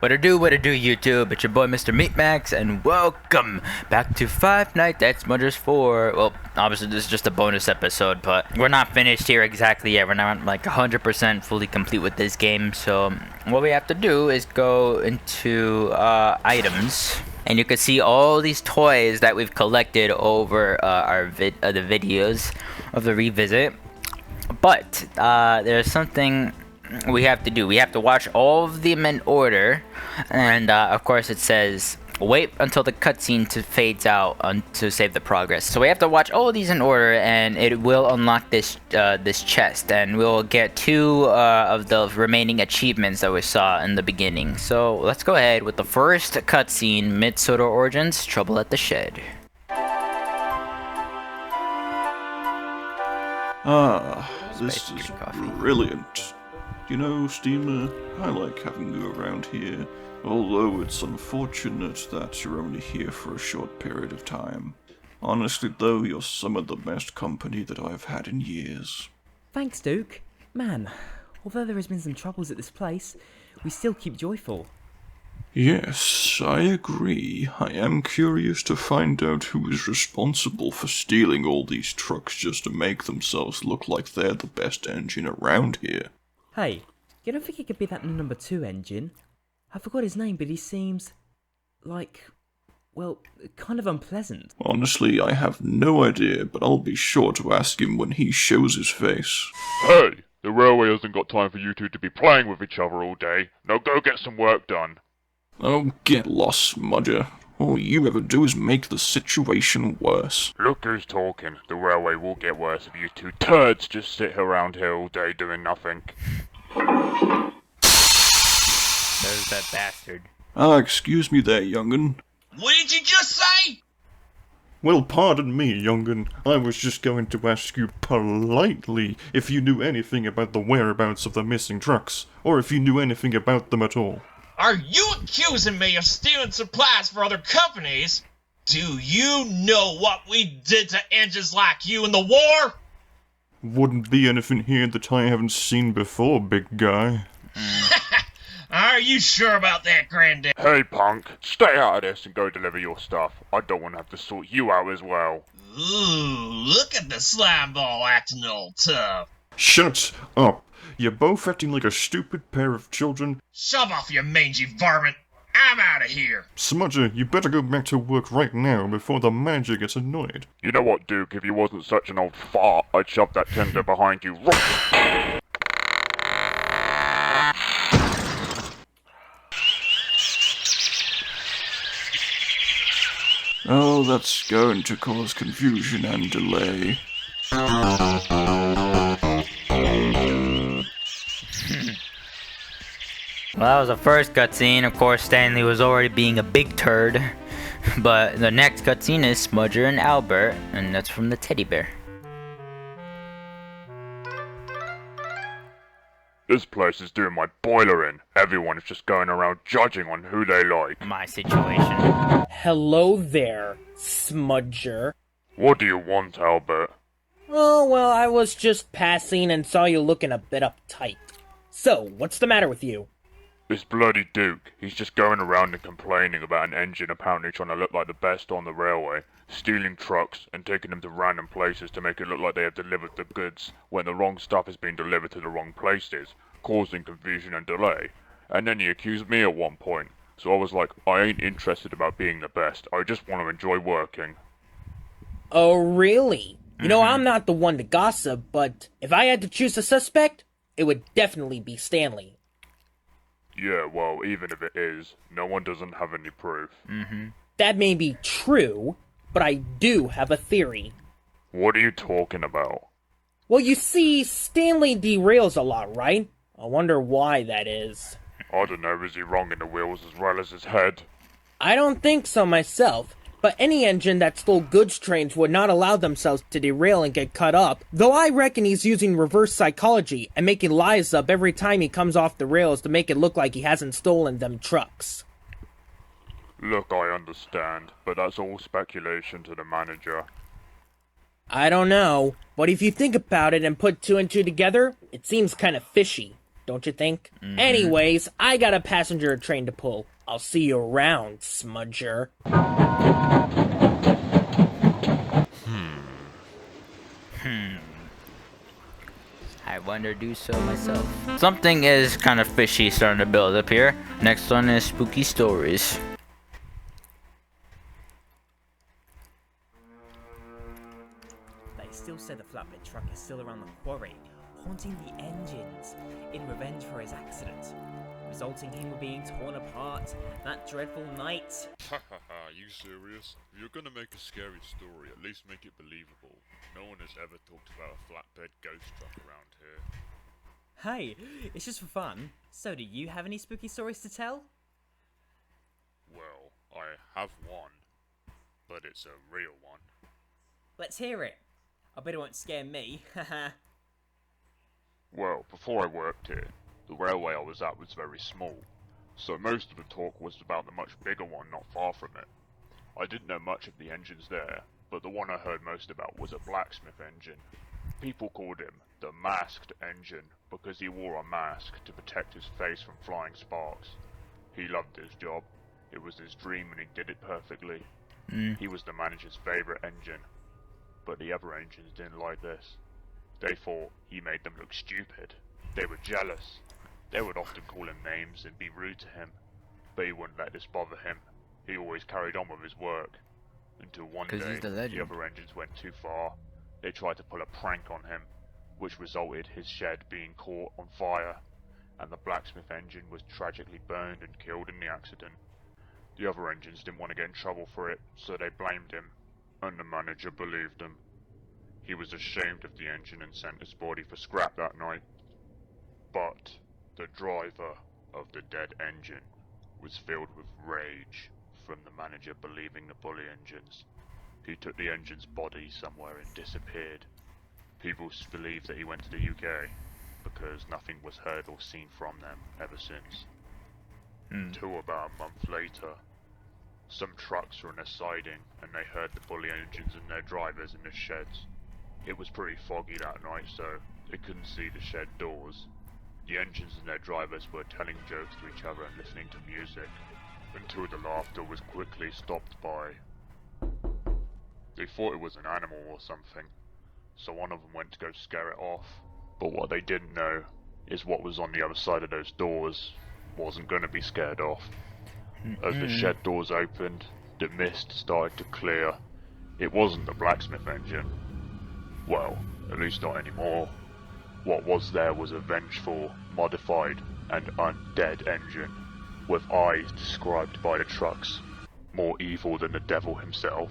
What it do, YouTube? It's your boy, Mr. Meatmax, and welcome back to Five Nights at Smudger's 4. Well, obviously, this is just a bonus episode, but we're not finished here exactly yet. We're not, like, 100% fully complete with this game, so what we have to do is go into, items, and you can see all these toys that we've collected over, the videos of the revisit, but, there's something we have to do. We have to watch all of them in order, and of course it says wait until the cutscene fades out to save the progress. So we have to watch all of these in order, and it will unlock this this chest, and we'll get 2 of the remaining achievements that we saw in the beginning. So let's go ahead with the first cutscene: Mid-Soda Origins, Trouble at the Shed. This is brilliant. You know, Steamer, I like having you around here, although it's unfortunate that you're only here for a short period of time. Honestly, though, you're some of the best company that I've had in years. Thanks, Duke. Man, although there has been some troubles at this place, we still keep joyful. Yes, I agree. I am curious to find out who is responsible for stealing all these trucks just to make themselves look like they're the best engine around here. Hey, you don't think it could be that number 2 engine? I forgot his name, but he seems like, well, kind of unpleasant. Honestly, I have no idea, but I'll be sure to ask him when he shows his face. Hey, the railway hasn't got time for you two to be playing with each other all day. Now go get some work done. Oh, get lost, Smudger. All you ever do is make the situation worse. Look who's talking. The railway will get worse if you two turds just sit around here all day doing nothing. There's that bastard. Excuse me there, young'un. What did you just say? Well, pardon me, young'un. I was just going to ask you politely if you knew anything about the whereabouts of the missing trucks, or if you knew anything about them at all. Are you accusing me of stealing supplies for other companies? Do you know what we did to engines like you in the war? Wouldn't be anything here that I haven't seen before, big guy. Are you sure about that, Granddad? Hey punk, stay out of this and go deliver your stuff. I don't want to have to sort you out as well. Ooh, look at the slime ball acting all tough. Shut up! You're both acting like a stupid pair of children. Shove off, you mangy varmint. I'm out of here. Smudger, you better go back to work right now before the manager gets annoyed. You know what, Duke, if you wasn't such an old fart, I'd shove that tender behind you right. Oh, that's going to cause confusion and delay. Well, that was the first cutscene. Of course, Stanley was already being a big turd. But the next cutscene is Smudger and Albert, and that's from the teddy bear. This place is doing my boiler in. Everyone is just going around judging on who they like. My situation. Hello there, Smudger. What do you want, Albert? Oh, well, I was just passing and saw you looking a bit uptight. So, what's the matter with you? This bloody Duke, he's just going around and complaining about an engine apparently trying to look like the best on the railway, stealing trucks and taking them to random places to make it look like they have delivered the goods when the wrong stuff has been delivered to the wrong places, causing confusion and delay. And then he accused me at one point, so I was like, I ain't interested about being the best, I just want to enjoy working. Oh, really? You know, I'm not the one to gossip, but if I had to choose a suspect, it would definitely be Stanley. Yeah, well, even if it is, no one doesn't have any proof. That may be true, but I do have a theory. What are you talking about? Well, you see, Stanley derails a lot, right? I wonder why that is. I don't know, is he wrong in the wheels as well as his head? I don't think so myself, but any engine that stole goods trains would not allow themselves to derail and get cut up, though I reckon he's using reverse psychology and making lies up every time he comes off the rails to make it look like he hasn't stolen them trucks. Look, I understand, but that's all speculation to the manager. I don't know, but if you think about it and put 2 and 2 together, it seems kind of fishy. don't you think? Anyways, I got a passenger train to pull. I'll see you around, Smudger. I wonder do so myself. Something is kind of fishy starting to build up here. Next one is spooky stories. They still say the flatbed truck is still around the quarry, haunting the engines, in revenge for his accident, resulting in him being torn apart that dreadful night. Hahaha, you serious? If you're gonna make a scary story, at least make it believable. No one has ever talked about a flatbed ghost truck around here. Hey, it's just for fun. So do you have any spooky stories to tell? Well, I have one, but it's a real one. Let's hear it. I bet it won't scare me, haha. Well, before I worked here, the railway I was at was very small, so most of the talk was about the much bigger one not far from it. I didn't know much of the engines there, but the one I heard most about was a Blacksmith Engine. People called him the Masked Engine because he wore a mask to protect his face from flying sparks. He loved his job. It was his dream and he did it perfectly. He was the manager's favourite engine, but the other engines didn't like this. They thought he made them look stupid. They were jealous. They would often call him names and be rude to him, but he wouldn't let this bother him. He always carried on with his work. Until one day, he's the legend. other engines went too far. They tried to pull a prank on him, which resulted his shed being caught on fire, and the Blacksmith Engine was tragically burned and killed in the accident. The other engines didn't want to get in trouble for it, so they blamed him, and the manager believed him. He was ashamed of the engine and sent his body for scrap that night. But the driver of the dead engine was filled with rage from the manager believing the bully engines. He took the engine's body somewhere and disappeared. People believe that he went to the UK because nothing was heard or seen from them ever since. Until about a month later, some trucks were in a siding and they heard the bully engines and their drivers in the sheds. It was pretty foggy that night, so they couldn't see the shed doors. The engines and their drivers were telling jokes to each other and listening to music, until the laughter was quickly stopped by... They thought it was an animal or something, so one of them went to go scare it off. But what they didn't know is what was on the other side of those doors wasn't going to be scared off. As the shed doors opened, the mist started to clear. It wasn't the Blacksmith Engine. Well, at least not anymore. What was there was a vengeful, modified, and undead engine, with eyes described by the trucks, more evil than the devil himself.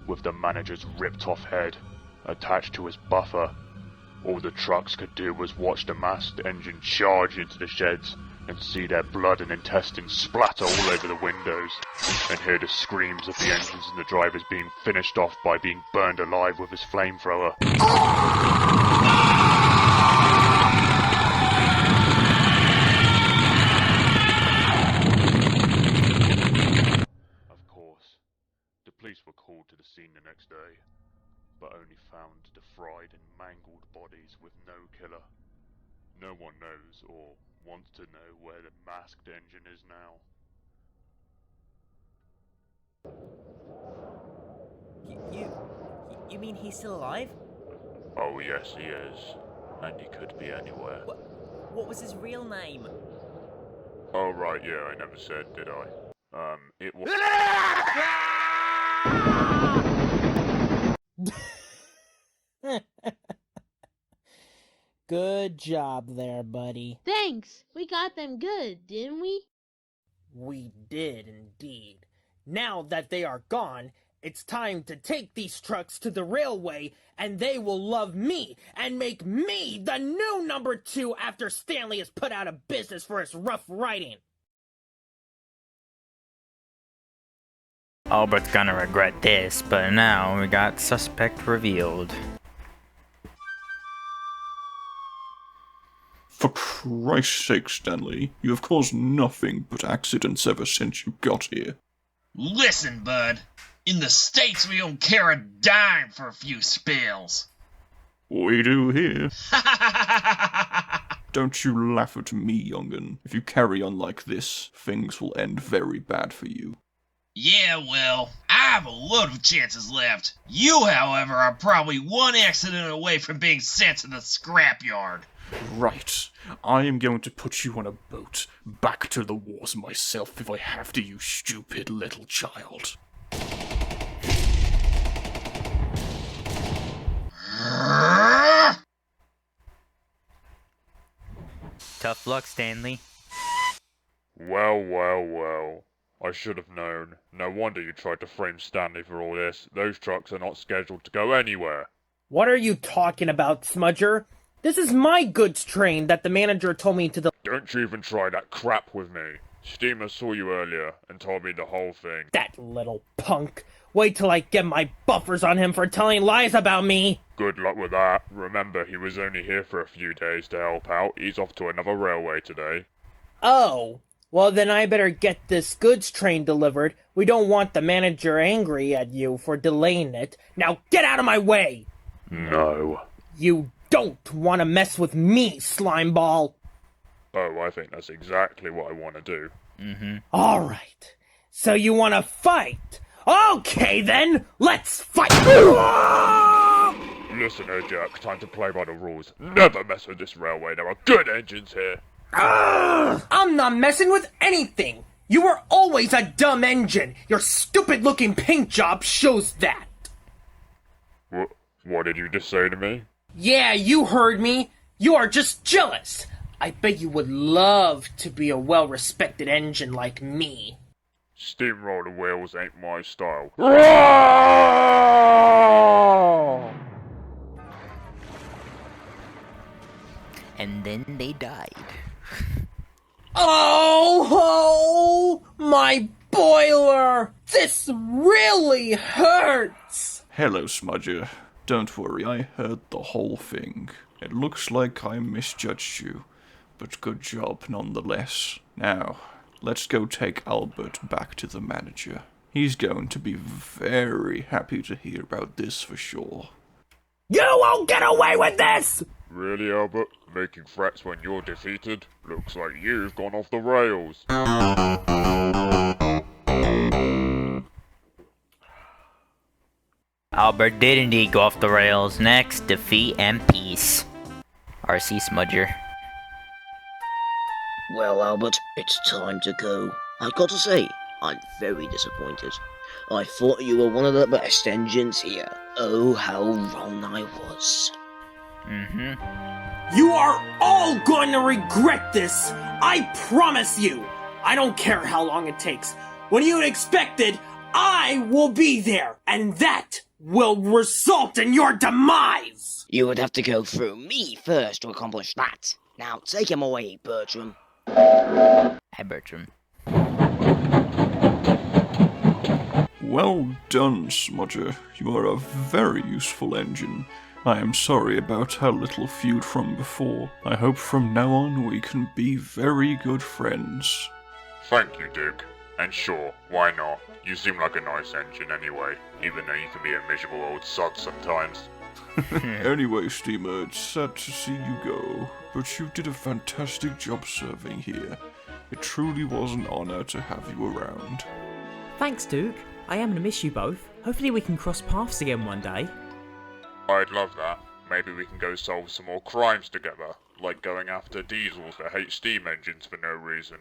With the manager's ripped-off head attached to his buffer, all the trucks could do was watch the masked engine charge into the sheds and see their blood and intestines splatter all over the windows, and hear the screams of the engines and the drivers being finished off by being burned alive with his flamethrower. Of course, the police were called to the scene the next day, but only found the fried and mangled bodies with no killer. No one knows or wants to know where the masked engine is now. You mean he's still alive? Oh yes, he is. And he could be anywhere. What was his real name? Oh right, yeah, I never said, did I? It was... Good job there, buddy. Thanks. We got them good, didn't we? We did indeed. Now that they are gone, it's time to take these trucks to the railway, and they will love me and make me the new number 2 after Stanley is put out of business for his rough riding. Albert's gonna regret this, but now we got suspect revealed. For Christ's sake, Stanley, you have caused nothing but accidents ever since you got here. Listen, bud. In the States, we don't care a dime for a few spills. We do here. Don't you laugh at me, young'un. If you carry on like this, things will end very bad for you. Yeah, well, I have a load of chances left. You, however, are probably one accident away from being sent to the scrapyard. Right. I am going to put you on a boat back to the wars myself if I have to, you stupid little child. Tough luck, Stanley. Well, well, well. I should have known. No wonder you tried to frame Stanley for all this. Those trucks are not scheduled to go anywhere. What are you talking about, Smudger? This is my goods train that the manager told me to Don't you even try that crap with me. Steamer saw you earlier and told me the whole thing. That little punk. Wait till I get my buffers on him for telling lies about me. Good luck with that. Remember, he was only here for a few days to help out. He's off to another railway today. Oh. Well, then I better get this goods train delivered. We don't want the manager angry at you for delaying it. Now get out of my way! No. You don't want to mess with me, slimeball! Oh, I think that's exactly what I want to do. Alright. So you want to fight? Okay then, let's fight! Listen here, Jack, time to play by the rules. Never mess with this railway, there are good engines here. I'm not messing with anything! You were always a dumb engine! Your stupid-looking paint job shows that! What did you just say to me? Yeah, you heard me! You are just jealous! I bet you would love to be a well-respected engine like me. Steamroller wheels ain't my style. And then they died. Oh, my boiler! This really hurts! Hello, Smudger. Don't worry, I heard the whole thing. It looks like I misjudged you, but good job nonetheless. Now, let's go take Albert back to the manager. He's going to be very happy to hear about this for sure. You won't get away with this! Really, Albert? Making threats when you're defeated? Looks like you've gone off the rails. Albert did indeed go off the rails. Next, defeat and peace. RC Smudger. Well, Albert, it's time to go. I've got to say, I'm very disappointed. I thought you were one of the best engines here. Oh, how wrong I was. You are all going to regret this! I promise you! I don't care how long it takes. When you expected, I will be there, and that will result in your demise! You would have to go through me first to accomplish that. Now take him away, Bertram. Hi, Bertram. Well done, Smudger. You are a very useful engine. I am sorry about our little feud from before. I hope from now on we can be very good friends. Thank you, Duke. And sure, why not? You seem like a nice engine anyway, even though you can be a miserable old sod sometimes. Anyway, Steamer, it's sad to see you go, but you did a fantastic job serving here. It truly was an honor to have you around. Thanks, Duke. I am gonna miss you both. Hopefully we can cross paths again one day. I'd love that. Maybe we can go solve some more crimes together, like going after diesels that hate steam engines for no reason.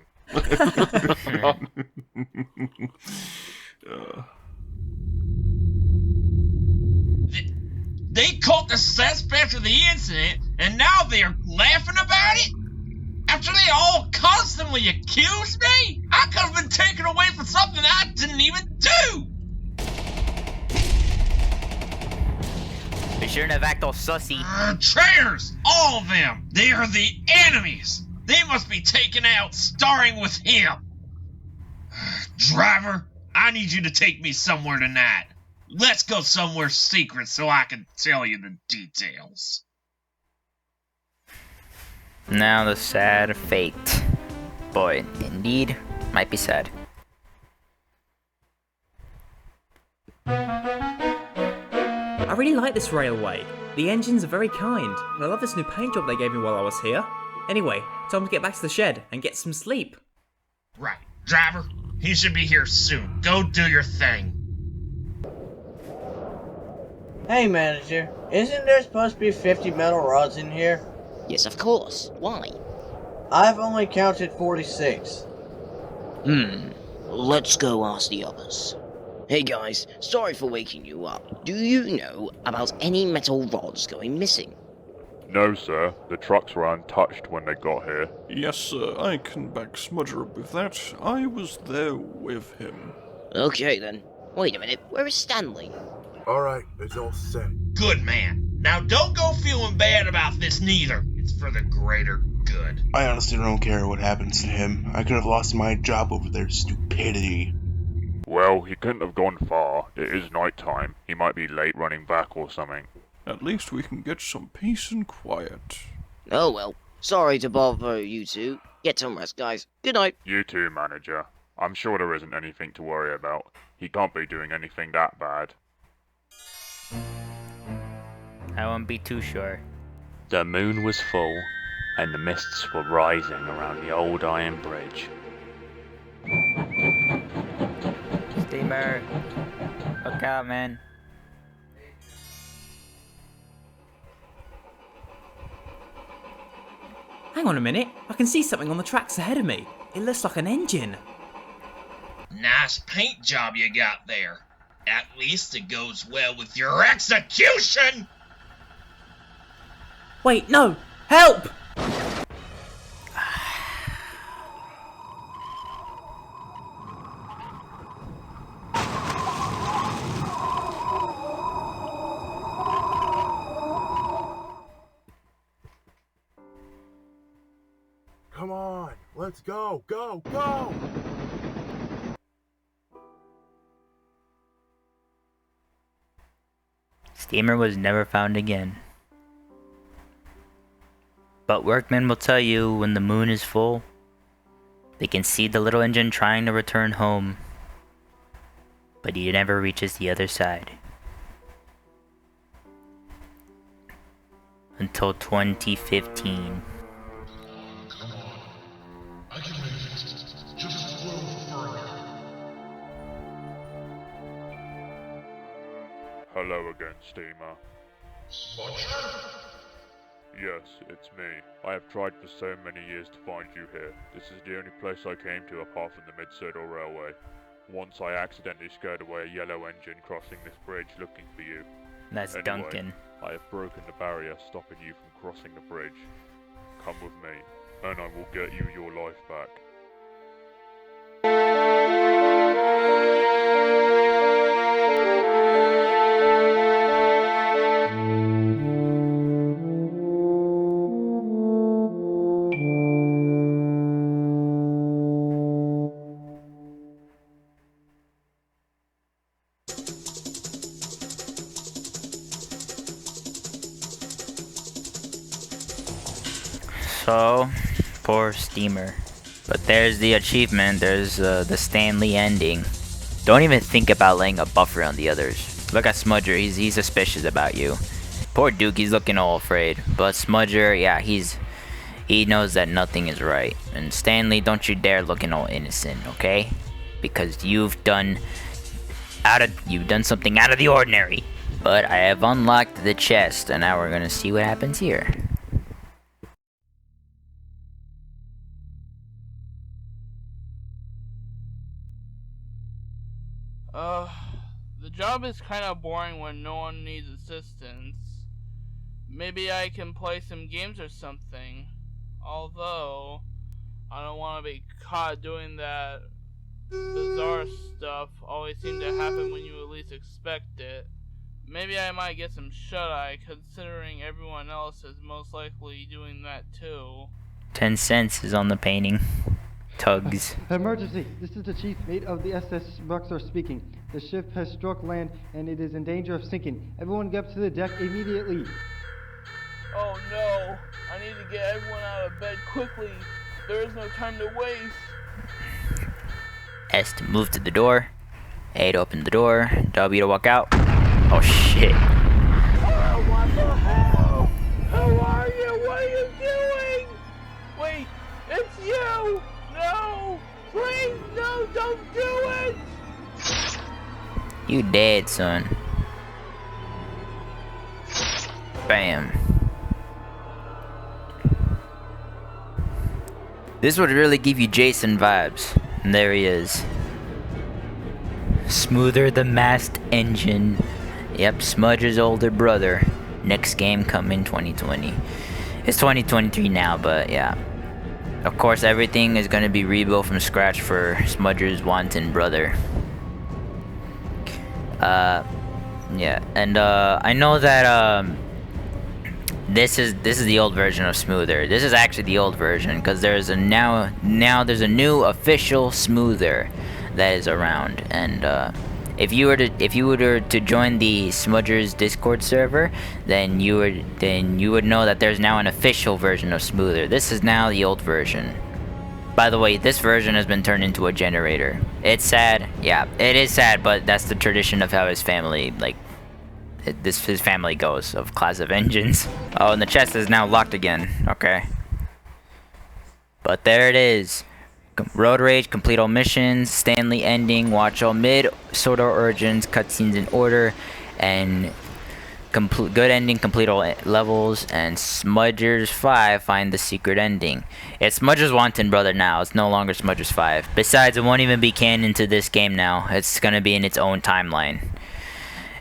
They caught the suspect of the incident, and now they're laughing about it? After they all constantly accused me? I could have been taken away for something I didn't even do! They shouldn't have acted all sussy. Traitors! All of them! They are the enemies! They must be taken out starring with him! Driver, I need you to take me somewhere tonight. Let's go somewhere secret so I can tell you the details. Now the sad fate. Boy, indeed, might be sad. I really like this railway. The engines are very kind, and I love this new paint job they gave me while I was here. Anyway, time to get back to the shed and get some sleep. Right. Driver, he should be here soon. Go do your thing. Hey, manager. Isn't there supposed to be 50 metal rods in here? Yes, of course. Why? I've only counted 46. Let's go ask the others. Hey guys, sorry for waking you up. Do you know about any metal rods going missing? No, sir. The trucks were untouched when they got here. Yes, sir, I can back Smudger up with that. I was there with him. Okay then. Wait a minute, where is Stanley? Alright, it's all set. Good man. Now don't go feeling bad about this neither. It's for the greater good. I honestly don't care what happens to him. I could have lost my job over their stupidity. Well, he couldn't have gone far. It is night time. He might be late running back or something. At least we can get some peace and quiet. Oh well. Sorry to bother you two. Get some rest, guys. Good night. You too, manager. I'm sure there isn't anything to worry about. He can't be doing anything that bad. I won't be too sure. The moon was full, and the mists were rising around the old iron bridge. Steamer, look out, man. Hang on a minute, I can see something on the tracks ahead of me. It looks like an engine. Nice paint job you got there. At least it goes well with your execution! Wait, no! Help! Come on, let's go, go, go! Steamer was never found again. But workmen will tell you when the moon is full, they can see the little engine trying to return home, but he never reaches the other side. Until 2015. I can make it. Just a little further. Hello again, steamer. Smudger? Yes, it's me. I have tried for so many years to find you here. This is the only place I came to apart from the Mid-Circle Railway. Once I accidentally scared away a yellow engine crossing this bridge looking for you. That's Anyway, Duncan. I have broken the barrier stopping you from crossing the bridge. Come with me, and I will get you your life back. So, poor Steamer. But there's the achievement, there's the Stanley ending. Don't even think about laying a buffer on the others. Look at Smudger, he's suspicious about you. Poor Duke, he's looking all afraid. But Smudger, yeah, he knows that nothing is right. And Stanley, don't you dare looking all innocent, okay? Because you've done something out of the ordinary. But I have unlocked the chest, and now we're gonna see what happens here. The job is kind of boring when no one needs assistance. Maybe I can play some games or something. Although, I don't want to be caught doing that bizarre stuff always seems to happen when you at least expect it. Maybe I might get some shut-eye, considering everyone else is most likely doing that too. 10 cents is on the painting. Tugs. Emergency! This is the chief mate of the SS Smudger speaking. The ship has struck land and it is in danger of sinking. Everyone get up to the deck immediately. Oh no! I need to get everyone out of bed quickly. There is no time to waste. S to move to the door. A to open the door. W to walk out. Oh shit. Oh, what the hell? Who are you? What are you doing? Don't do it! You dead, son. Bam. This would really give you Jason vibes. And there he is. Smoother the masked engine. Yep, Smudger's older brother. Next game coming 2020. It's 2023 now, but yeah. Of course, everything is going to be rebuilt from scratch for Smudger's wanton brother. Yeah, and I know that this is the old version of Smoother. This is actually the old version because there's a now there's a new official Smoother that is around, and if you were to join the Smudger's Discord server, then you would know that there's now an official version of Smoother. This is now the old version. By the way, this version has been turned into a generator. It's sad. Yeah, it is sad, but that's the tradition of how his family, his family goes, of class of engines. Oh, and the chest is now locked again. Okay. But there it is. Road Rage, complete all missions, Stanley ending, watch all mid, Sword Art Origins, cutscenes in order, and good ending, complete all levels, and Smudger's 5, find the secret ending. It's Smudger's wanton brother now. It's no longer Smudger's 5. Besides, it won't even be canon to this game now. It's gonna be in its own timeline.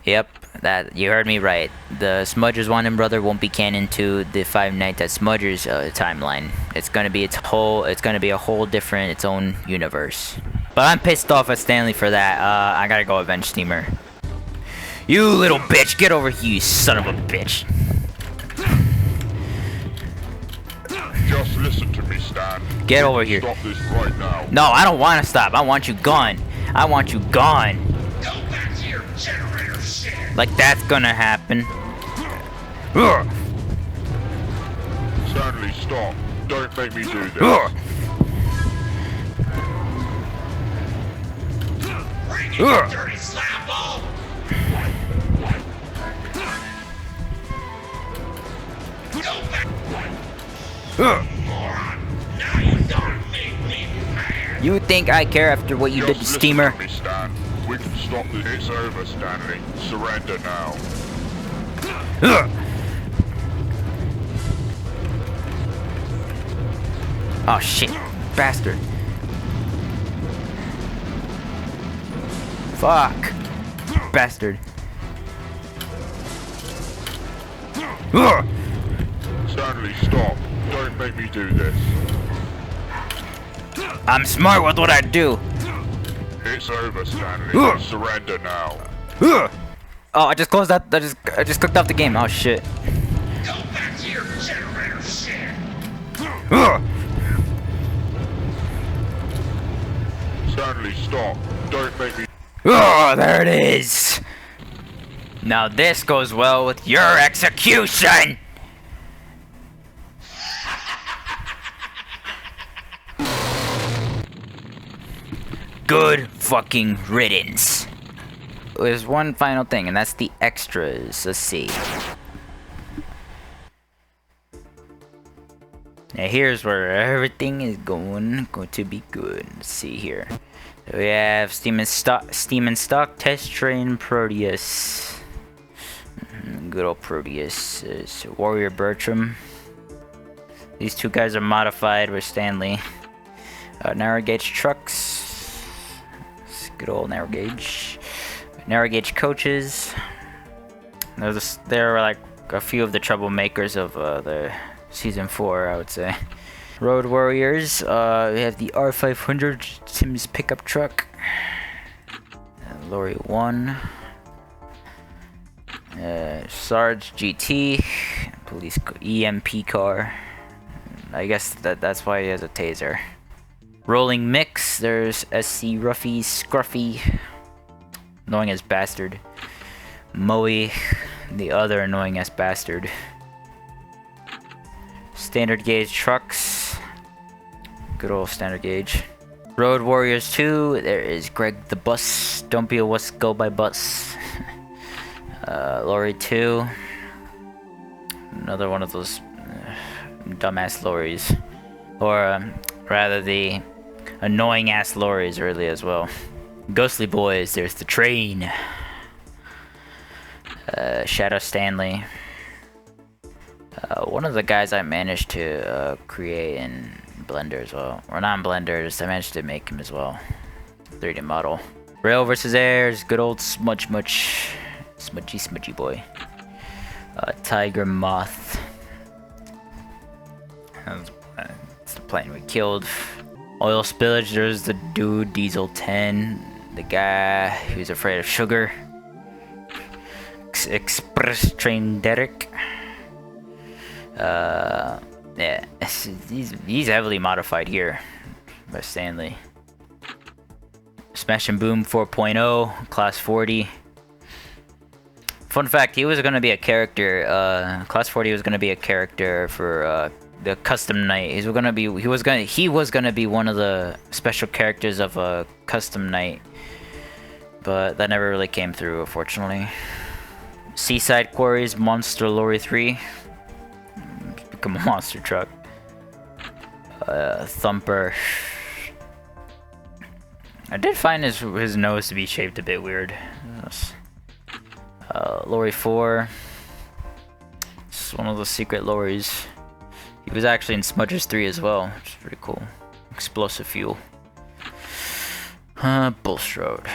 Yep, that you heard me right. The Smudger's wanton brother won't be canon to the Five Nights at Smudger's timeline. It's gonna be a whole different, its own universe. But I'm pissed off at Stanley for that. I gotta go avenge Steamer. You little bitch, get over here, you son of a bitch. Just listen to me, Stan. Get over here. Stop this right now. No, I don't want to stop. I want you gone. I want you gone. Go back to your generator shit. Like that's gonna happen. Stanley, stop. Don't make me do this. Bring it, you dirty slap ball. Go back. Moron. Now you don't make me mad. You think I care after what you did to Steamer? Listen to me, Stan. We can stop this. It's over, Stanley. Surrender now. Oh shit, bastard. Fuck. Bastard. Stanley, stop. Don't make me do this. I'm smart with what I do. It's over, Stanley. Surrender now. Oh, I just closed that. I just clicked off the game. Oh shit. Go back to your generator shit. Stanley, stop. Don't make me. Oh, there it is. Now this goes well with your execution. Good fucking riddance. There's one final thing, and that's the extras. Let's see. Now here's where everything is going to be good. Let's see here. So we have Steam and Stock, Test Train, Proteus. Good old Proteus. Warrior Bertram. These two guys are modified with Stanley. Narrow gauge trucks. Good old narrow gauge. Narrow gauge coaches. There are like a few of the troublemakers of the season 4, I would say. Road Warriors. We have the R500 Tim's pickup truck. Lorry 1. Sarge GT. Police EMP car. I guess that's why he has a taser. Rolling Mix, there's SC Ruffy, Scruffy, annoying as bastard. Moe, the other annoying as bastard. Standard gauge trucks, good old standard gauge. Road Warriors 2, there is Greg the Bus, don't be a wuss, go by bus. Lorry 2, another one of those dumbass lorries. Or rather the annoying ass lorries really as well. Ghostly boys, there's the train. Shadow Stanley. One of the guys I managed to create in Blender as well. Or not in Blender, just I managed to make him as well. 3D model. Rail versus Airs, good old smudgy boy. Tiger Moth. That's the plane we killed. Oil spillage, there's the dude, Diesel 10. The guy who's afraid of sugar. Express Train Derek. Yeah, he's heavily modified here by Stanley. Smash and Boom 4.0, Class 40. Fun fact, he was gonna be a character. Class 40 was gonna be a character for the custom night. He was gonna be one of the special characters of a custom night, but that never really came through, unfortunately. Seaside Quarries, Monster Lorry 3. Become a monster truck. Thumper. I did find his nose to be shaped a bit weird. Lorry 4. It's one of the secret lorries. He was actually in Smudgers 3 as well, which is pretty cool. Explosive fuel. Bullstrode.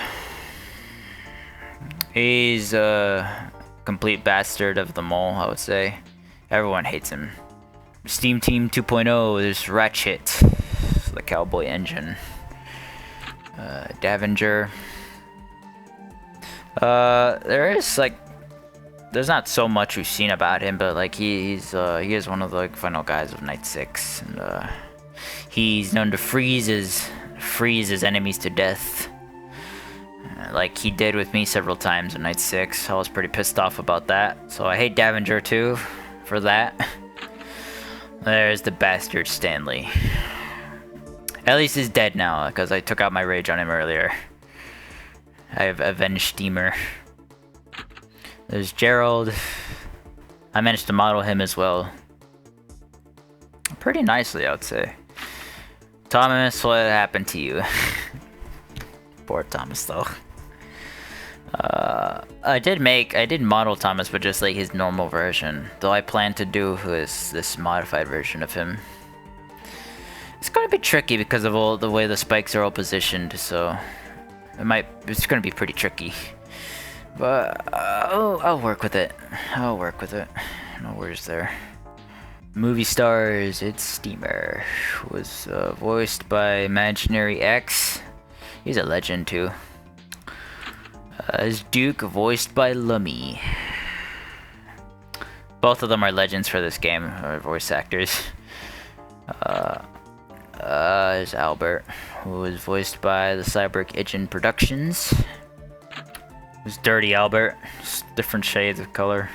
He's a complete bastard of them all, I would say. Everyone hates him. Steam Team 2.0, there's Ratchet, the cowboy engine. Davenger. There's not so much we've seen about him, but like he is one of the final guys of Night 6, and he's known to freeze his enemies to death, like he did with me several times in Night 6. I was pretty pissed off about that, so I hate Davenger too for that. There's the bastard Stanley. At least he's dead now, because I took out my rage on him earlier. I have Avenged Steamer. There's Gerald. I managed to model him as well. Pretty nicely, I would say. Thomas, what happened to you? Poor Thomas, though. I did model Thomas, but just like his normal version. Though I plan to do this modified version of him. It's gonna be tricky because of all the way the spikes are all positioned, so it's gonna be pretty tricky. But I'll work with it. No worries there. Movie stars, it's Steamer. Was voiced by Imaginary X. He's a legend too. As Duke, voiced by Lummy. Both of them are legends for this game, or voice actors. There's Albert, who was voiced by the Cyberg Engine Productions. There's Dirty Albert, just different shades of color.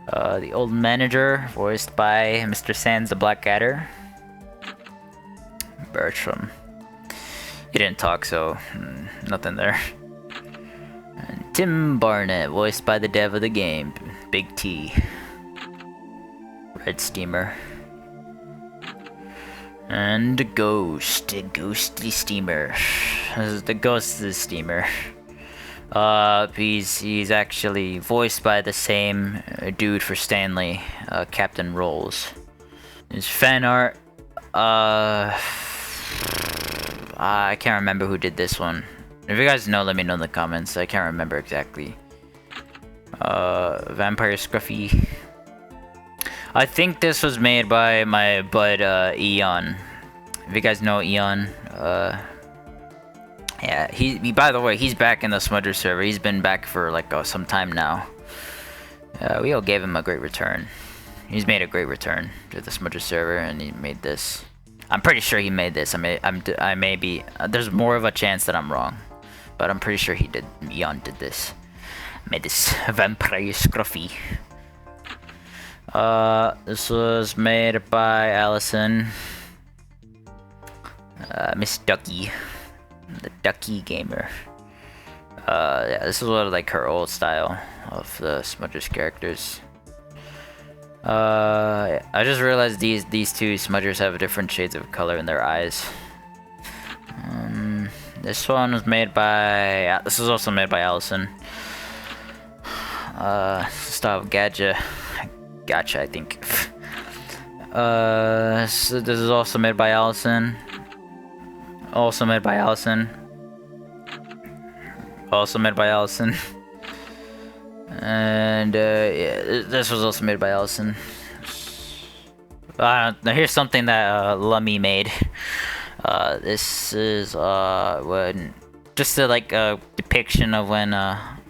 The Old Manager, voiced by Mr. Sands the Blackadder. Bertram. He didn't talk, so nothing there. And Tim Barnett, voiced by the dev of the game, Big T. Red Steamer. And the ghostly steamer. This is the ghostly steamer. He's actually voiced by the same dude for Stanley, Captain Rolls. His fan art, I can't remember who did this one. If you guys know, let me know in the comments. I can't remember exactly. Vampire Scruffy. I think this was made by my bud Eon. If you guys know Eon, yeah, he by the way, he's back in the Smudger server. He's been back for like some time now. We all gave him a great return. He's made a great return to the Smudger server, and he made this. I'm pretty sure he made this. I may be. There's more of a chance that I'm wrong, but I'm pretty sure he did. Eon did this. Made this Vampire Scruffy. This was made by Allison. Miss Ducky. The Ducky Gamer. Yeah, this is one of like her old style of the Smudger's characters. I just realized these two Smudgers have different shades of color in their eyes. This one was made by. This was also made by Allison. Style of Gotcha, I think. So this is also made by Allison. Also made by Allison. Also made by Allison. And yeah, this was also made by Allison. Now here's something that Lummy made. This is when just a depiction of when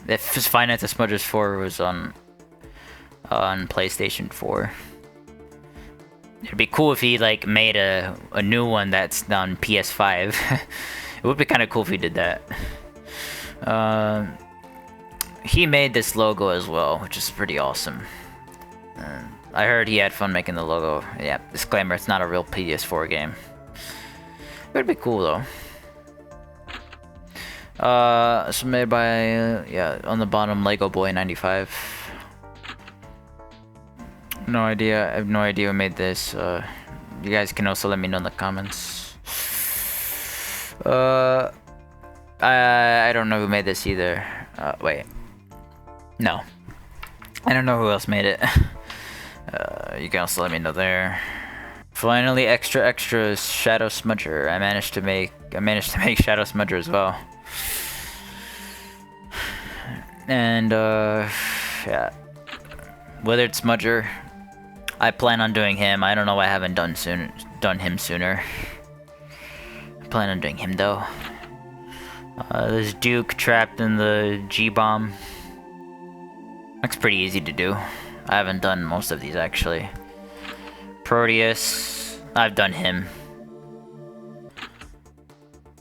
if Five Nights at Smudgers 4 was on PlayStation 4. It'd be cool if he like made a new one that's on PS5. It would be kind of cool if he did that. He made this logo as well, which is pretty awesome. I heard he had fun making the logo. Yeah, disclaimer, it's not a real PS4 game. It'd be cool though. It's made by, yeah, on the bottom, Lego Boy 95. No idea, I have no idea who made this. You guys can also let me know in the comments. I don't know who made this either. Wait. No. I don't know who else made it. You can also let me know there. Finally, extra Shadow Smudger. I managed to make Shadow Smudger as well. And yeah, Withered Smudger. I plan on doing him. I don't know why I haven't done him sooner. I plan on doing him though. There's Duke trapped in the G-bomb. Looks pretty easy to do. I haven't done most of these actually. Proteus, I've done him.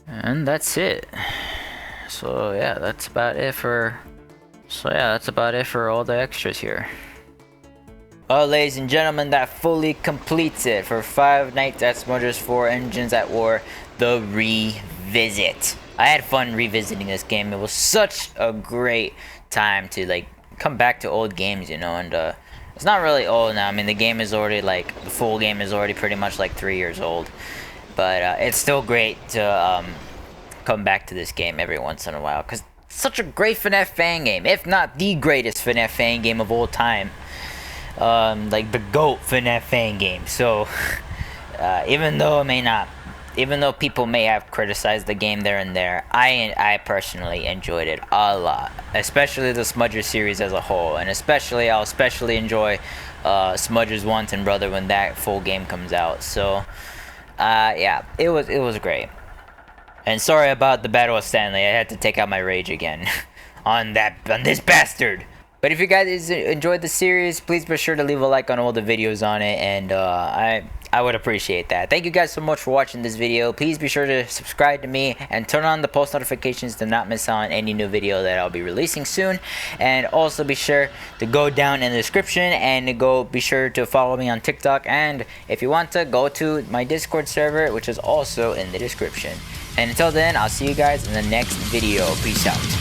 And that's it. So yeah, that's about it for all the extras here. Well, ladies and gentlemen, that fully completes it for Five Nights at Smudgers 4 Engines at War, the revisit. I had fun revisiting this game. It was such a great time to like come back to old games, you know, and it's not really old now. I mean, the game is already like, the full game is already pretty much like 3 years old. But it's still great to come back to this game every once in a while, because it's such a great FNaF fan game, if not the greatest FNaF fan game of all time. Like the GOAT FNaF fan game. So even though people may have criticized the game there and there, I personally enjoyed it a lot, especially the Smudger series as a whole, and I'll especially enjoy Smudger's Wanton Brother when that full game comes out. So yeah, it was great. And sorry about the Battle of Stanley. I had to take out my rage again on this bastard. But if you guys enjoyed the series, please be sure to leave a like on all the videos on it, and I would appreciate that. Thank you guys so much for watching this video. Please be sure to subscribe to me and turn on the post notifications to not miss out on any new video that I'll be releasing soon. And also be sure to go down in the description and be sure to follow me on TikTok. And if you want to, go to my Discord server, which is also in the description. And until then, I'll see you guys in the next video. Peace out.